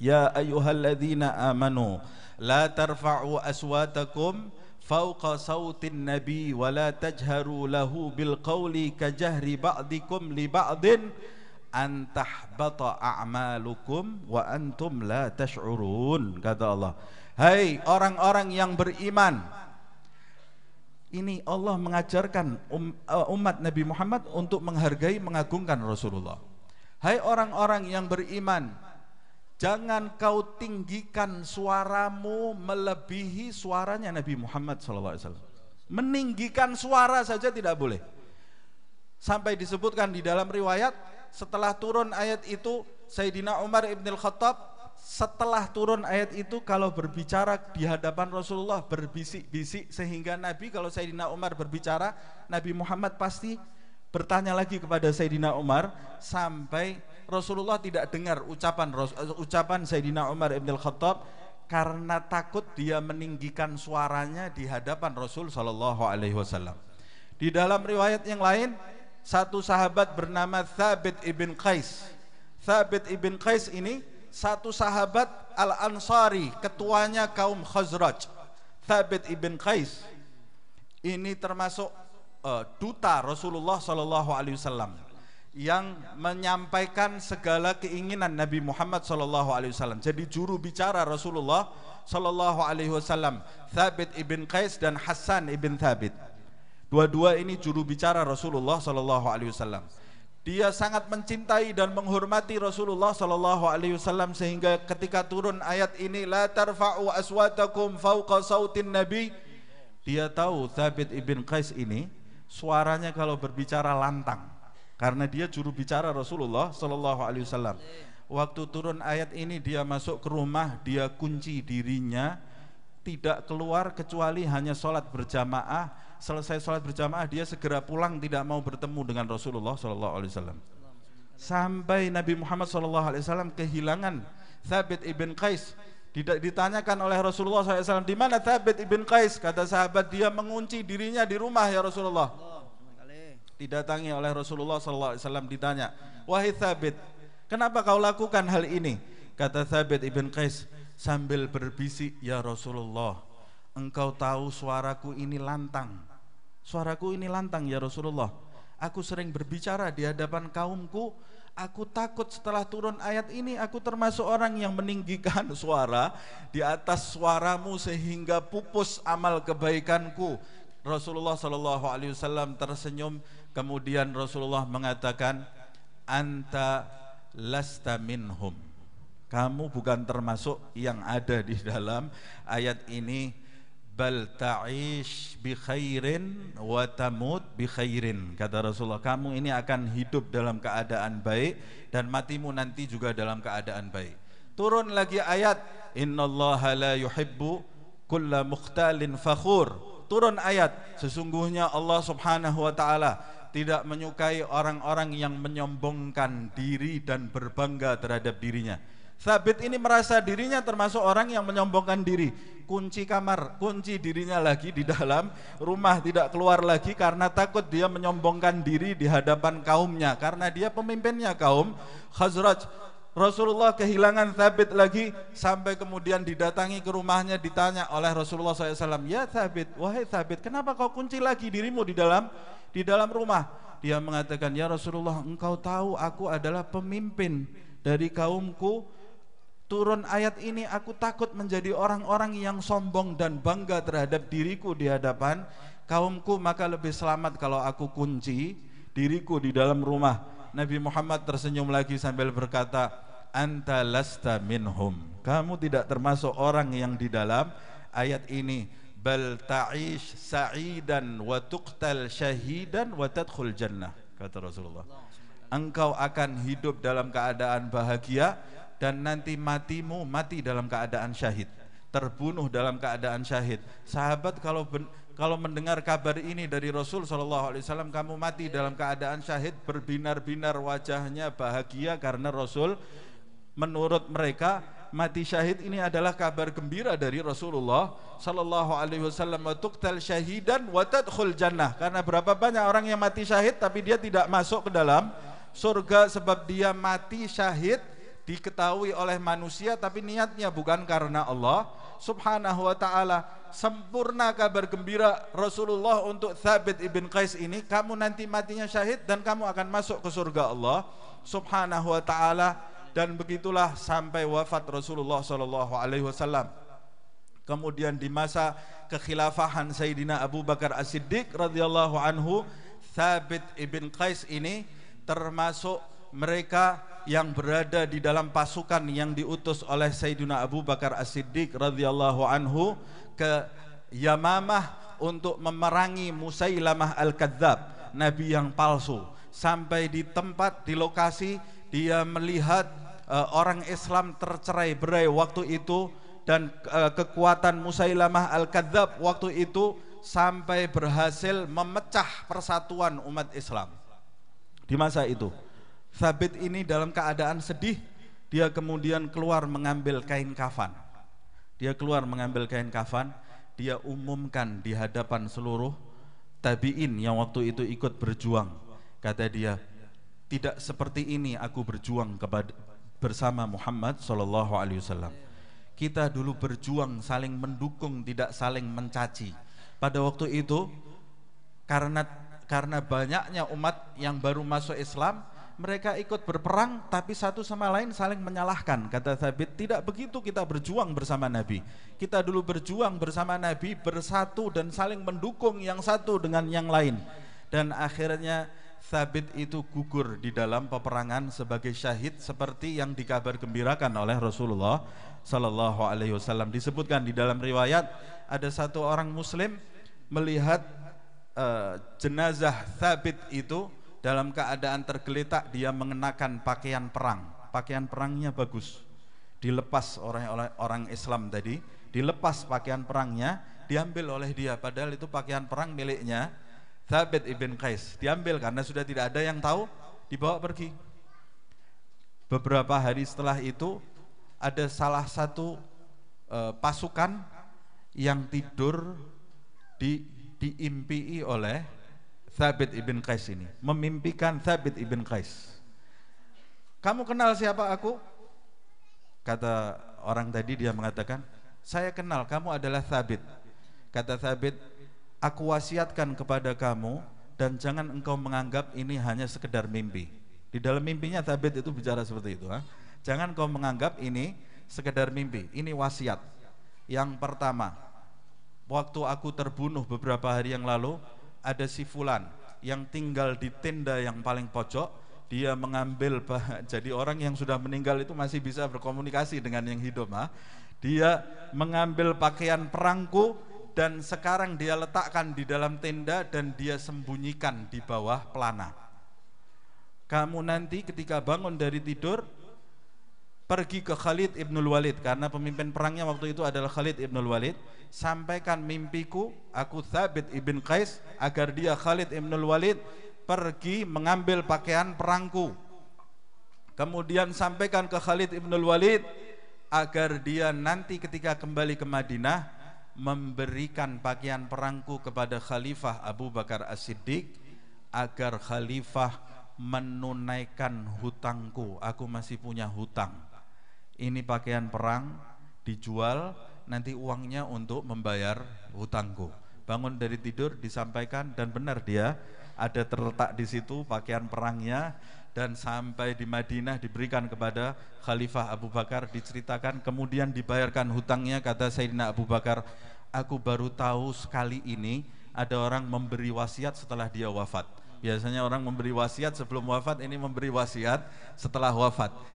Ya ayyuhalladzina amanu la tarfa'u aswatakum fawqa sautin nabi wa la tajharu lahu bil qawli kajahri ba'dikum li ba'din an tahbata a'malukum wa antum la tash'urun. Kata Allah, hai orang-orang yang beriman. Ini Allah mengajarkan umat Nabi Muhammad untuk menghargai, mengagungkan Rasulullah. Hai orang-orang yang beriman, jangan kau tinggikan suaramu melebihi suaranya Nabi Muhammad SAW. Meninggikan suara saja tidak boleh. Sampai disebutkan di dalam riwayat, setelah turun ayat itu, Sayyidina Umar ibn al-Khattab setelah turun ayat itu kalau berbicara di hadapan Rasulullah berbisik-bisik, sehingga Nabi, kalau Sayyidina Umar berbicara, Nabi Muhammad pasti bertanya lagi kepada Sayyidina Umar sampai Rasulullah tidak dengar ucapan Sayyidina Umar ibn al-Khattab, karena takut dia meninggikan suaranya di hadapan Rasul sallallahu alaihi wasallam. Di dalam riwayat yang lain, satu sahabat bernama Thabit ibn Qais. Thabit ibn Qais ini satu sahabat Al-Ansari, ketuanya kaum Khazraj. Thabit ibn Qais ini termasuk duta Rasulullah sallallahu alaihi wasallam yang menyampaikan segala keinginan Nabi Muhammad sallallahu alaihi wasallam. Jadi juru bicara Rasulullah sallallahu alaihi wasallam, Thabit ibn Qais dan Hassan ibn Thabit. Dua-dua ini juru bicara Rasulullah sallallahu alaihi wasallam. Dia sangat mencintai dan menghormati Rasulullah sallallahu alaihi wasallam, sehingga ketika turun ayat ini, la tarfa'u aswatakum fawqa sautin nabi, dia tahu Thabit ibn Qais ini suaranya kalau berbicara lantang, karena dia juru bicara Rasulullah sallallahu alaihi wasallam. Waktu turun ayat ini, dia masuk ke rumah, dia kunci dirinya, tidak keluar kecuali hanya sholat berjamaah. Selesai sholat berjamaah, dia segera pulang, tidak mau bertemu dengan Rasulullah sallallahu alaihi wasallam. Sampai Nabi Muhammad sallallahu alaihi wasallam kehilangan Thabit ibn Qais. Ditanyakan oleh Rasulullah SAW, di mana Thabit ibn Qais? Kata sahabat, dia mengunci dirinya di rumah ya Rasulullah. Didatangi oleh Rasulullah SAW, ditanya, wahai Thabit, kenapa kau lakukan hal ini? Kata Thabit ibn Qais sambil berbisik, ya Rasulullah, engkau tahu suaraku ini lantang. Suaraku ini lantang ya Rasulullah. Aku sering berbicara di hadapan kaumku. Aku takut setelah turun ayat ini, aku termasuk orang yang meninggikan suara di atas suaramu sehingga pupus amal kebaikanku. Rasulullah sallallahu alaihi wasallam tersenyum, kemudian Rasulullah mengatakan, anta lasta minhum. Kamu bukan termasuk yang ada di dalam ayat ini. Bal ta'ish bi khairin wa tamut bi khairin. Kata Rasulullah, kamu ini akan hidup dalam keadaan baik dan matimu nanti juga dalam keadaan baik. Turun lagi ayat, innallaha la yuhibbu kulla mukhtalin fakhur. Turun ayat, sesungguhnya Allah subhanahu wa ta'ala tidak menyukai orang-orang yang menyombongkan diri dan berbangga terhadap dirinya. Thabit ini merasa dirinya termasuk orang yang menyombongkan diri, kunci kamar, kunci dirinya lagi di dalam rumah, tidak keluar lagi karena takut dia menyombongkan diri di hadapan kaumnya, karena dia pemimpinnya kaum Khazraj. Rasulullah kehilangan Thabit lagi, sampai kemudian didatangi ke rumahnya, ditanya oleh Rasulullah SAW, ya Thabit, wahai Thabit, kenapa kau kunci lagi dirimu di dalam rumah? Dia mengatakan, ya Rasulullah, engkau tahu aku adalah pemimpin dari kaumku. Turun ayat ini, aku takut menjadi orang-orang yang sombong dan bangga terhadap diriku di hadapan kaumku, maka lebih selamat kalau aku kunci diriku di dalam rumah. Nabi Muhammad tersenyum lagi sambil berkata, anta lasta minhum. Kamu tidak termasuk orang yang di dalam ayat ini. Bal ta'ish sa'idan wa tuqtal syahidan wa tadkhul jannah. Kata Rasulullah, engkau akan hidup dalam keadaan bahagia dan nanti matimu mati dalam keadaan syahid, terbunuh dalam keadaan syahid. Sahabat kalau mendengar kabar ini dari Rasul SAW, kamu mati dalam keadaan syahid, berbinar-binar wajahnya bahagia karena Rasul, menurut mereka mati syahid ini adalah kabar gembira dari Rasulullah SAW. Wa tuqtal syahidan wa tadkhul jannah, karena berapa banyak orang yang mati syahid tapi dia tidak masuk ke dalam surga sebab dia mati syahid diketahui oleh manusia tapi niatnya bukan karena Allah Subhanahu wa ta'ala. Sempurna kabar gembira Rasulullah untuk Thabit ibn Qais ini, kamu nanti matinya syahid dan kamu akan masuk ke surga Allah Subhanahu wa ta'ala. Dan begitulah sampai wafat Rasulullah sallallahu alaihi wasallam. Kemudian di masa kekhilafahan Sayyidina Abu Bakar As-Siddiq radhiyallahu anhu, Thabit ibn Qais ini termasuk mereka yang berada di dalam pasukan yang diutus oleh Sayyidina Abu Bakar As-Siddiq radhiyallahu anhu ke Yamamah untuk memerangi Musailamah Al-Kadzab, nabi yang palsu. Sampai di tempat, di lokasi, dia melihat orang Islam tercerai-berai waktu itu, dan kekuatan Musailamah Al-Kadzab waktu itu sampai berhasil memecah persatuan umat Islam. Di masa itu Thabit ini dalam keadaan sedih, dia kemudian keluar mengambil kain kafan. Dia keluar mengambil kain kafan, dia umumkan di hadapan seluruh tabi'in yang waktu itu ikut berjuang. Kata dia, tidak seperti ini aku berjuang bersama Muhammad sallallahu alaihi wasallam. Kita dulu berjuang saling mendukung, tidak saling mencaci. Pada waktu itu karena banyaknya umat yang baru masuk Islam, mereka ikut berperang tapi satu sama lain saling menyalahkan. Kata Thabit, tidak begitu kita berjuang bersama Nabi. Kita dulu berjuang bersama Nabi, bersatu dan saling mendukung yang satu dengan yang lain. Dan akhirnya Thabit itu gugur di dalam peperangan sebagai syahid seperti yang dikabar gembirakan oleh Rasulullah sallallahu alaihi wasallam. Disebutkan di dalam riwayat, ada satu orang muslim melihat jenazah Thabit itu dalam keadaan tergeletak, dia mengenakan pakaian perang. Pakaian perangnya bagus, dilepas oleh orang Islam tadi, dilepas pakaian perangnya, diambil oleh dia, padahal itu pakaian perang miliknya Thabit ibn Qais. Diambil karena sudah tidak ada yang tahu, dibawa pergi. Beberapa hari setelah itu ada salah satu pasukan yang tidur diimpii oleh Thabit ibn Qais ini, memimpikan Thabit ibn Qais. Kamu kenal siapa aku? Kata orang tadi, dia mengatakan, saya kenal, kamu adalah Thabit. Kata Thabit, aku wasiatkan kepada kamu dan jangan engkau menganggap ini hanya sekedar mimpi. Di dalam mimpinya Thabit itu bicara seperti itu. Jangan kau menganggap ini sekedar mimpi, ini wasiat. Yang pertama, waktu aku terbunuh beberapa hari yang lalu, ada si fulan yang tinggal di tenda yang paling pojok. Dia mengambil, jadi orang yang sudah meninggal itu masih bisa berkomunikasi dengan yang hidup. Dia mengambil pakaian perangku dan sekarang dia letakkan di dalam tenda dan dia sembunyikan di bawah pelana. Kamu nanti ketika bangun dari tidur, pergi ke Khalid ibnul Walid, karena pemimpin perangnya waktu itu adalah Khalid ibnul Walid. Sampaikan mimpiku, aku Thabit ibn Qais, agar dia Khalid ibnul Walid pergi mengambil pakaian perangku. Kemudian sampaikan ke Khalid ibnul Walid agar dia nanti ketika kembali ke Madinah memberikan pakaian perangku kepada Khalifah Abu Bakar As-Siddiq, agar Khalifah menunaikan hutangku. Aku masih punya hutang. Ini pakaian perang dijual, nanti uangnya untuk membayar hutangku. Bangun dari tidur disampaikan, dan benar dia ada terletak di situ pakaian perangnya. Dan sampai di Madinah diberikan kepada Khalifah Abu Bakar, diceritakan, kemudian dibayarkan hutangnya. Kata Sayyidina Abu Bakar, aku baru tahu sekali ini ada orang memberi wasiat setelah dia wafat. Biasanya orang memberi wasiat sebelum wafat, ini memberi wasiat setelah wafat.